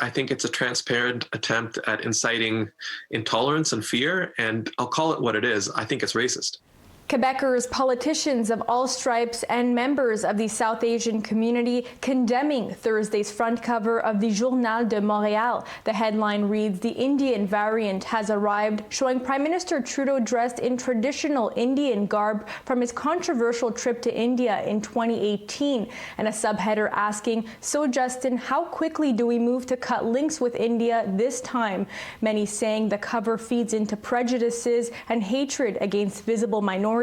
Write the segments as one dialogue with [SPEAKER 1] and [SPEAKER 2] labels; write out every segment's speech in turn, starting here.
[SPEAKER 1] I think it's a transparent attempt at inciting intolerance and fear, and I'll call it what it is. I think it's racist.
[SPEAKER 2] Quebecers, politicians of all stripes, and members of the South Asian community condemning Thursday's front cover of the Journal de Montreal. The headline reads, "The Indian variant has arrived," showing Prime Minister Trudeau dressed in traditional Indian garb from his controversial trip to India in 2018. And a subheader asking, "So Justin, how quickly do we move to cut links with India this time?" Many saying the cover feeds into prejudices and hatred against visible minorities.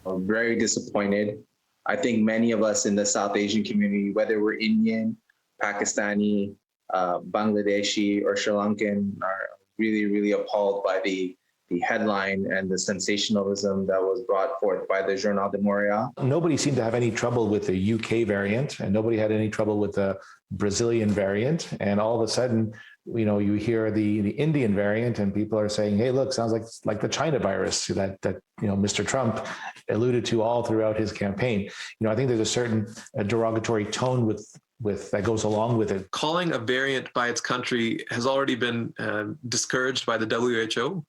[SPEAKER 3] I'm very disappointed. I think many of us in the South Asian community, whether we're Indian, Pakistani, Bangladeshi, or Sri Lankan, are really, really appalled by the headline and the sensationalism that was brought forth by the Journal de Montreal.
[SPEAKER 4] Nobody seemed to have any trouble with the UK variant, and nobody had any trouble with the Brazilian variant. And all of a sudden, you hear the Indian variant, and people are saying, "Hey, look, sounds like the China virus that Mr. Trump alluded to all throughout his campaign." I think there's a certain derogatory tone with that goes along with it.
[SPEAKER 1] Calling a variant by its country has already been discouraged by the WHO.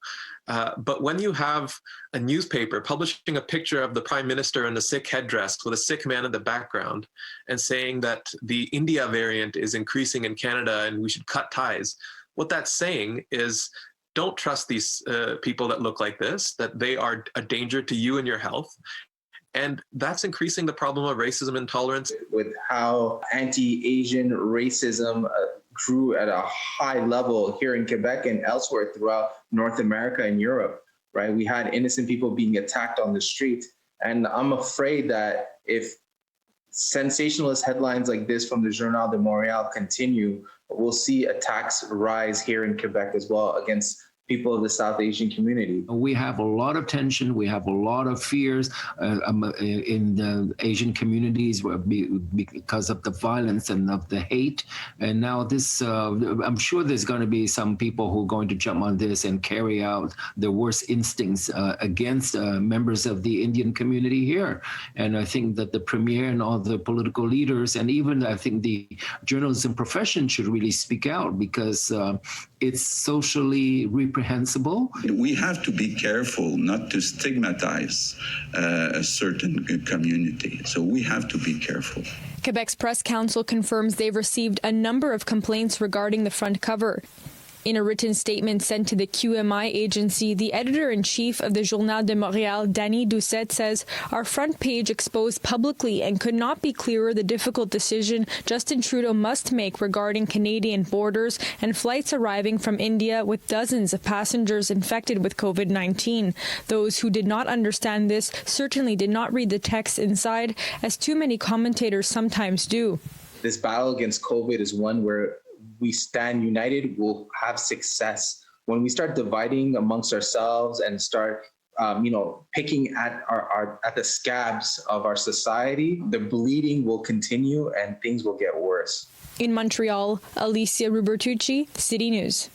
[SPEAKER 1] But when you have a newspaper publishing a picture of the Prime Minister in a Sikh headdress with a Sikh man in the background and saying that the India variant is increasing in Canada and we should cut ties, what that's saying is don't trust these people that look like this, that they are a danger to you and your health. And that's increasing the problem of racism and intolerance.
[SPEAKER 3] With how anti-Asian racism grew at a high level here in Quebec and elsewhere throughout North America and Europe, right? We had innocent people being attacked on the street. And I'm afraid that if sensationalist headlines like this from the Journal de Montreal continue, we'll see attacks rise here in Quebec as well against people of the South Asian community.
[SPEAKER 5] We have a lot of tension. We have a lot of fears in the Asian communities because of the violence and of the hate. And now this, I'm sure there's going to be some people who are going to jump on this and carry out the worst instincts against members of the Indian community here. And I think that the Premier and all the political leaders, and even I think the journalism profession should really speak out, because it's socially reprehensible.
[SPEAKER 6] We have to be careful not to stigmatize a certain community. So we have to be careful.
[SPEAKER 2] Quebec's press council confirms they've received a number of complaints regarding the front cover. In a written statement sent to the QMI agency, the editor-in-chief of the Journal de Montreal, Naveed Hussain, says, "Our front page exposed publicly and could not be clearer the difficult decision Justin Trudeau must make regarding Canadian borders and flights arriving from India with dozens of passengers infected with COVID-19. Those who did not understand this certainly did not read the text inside, as too many commentators sometimes do."
[SPEAKER 3] This battle against COVID is one where we stand united, we'll have success. When we start dividing amongst ourselves and start, picking at the scabs of our society, the bleeding will continue and things will get worse.
[SPEAKER 2] In Montreal, Alyssia Rubertucci, City News.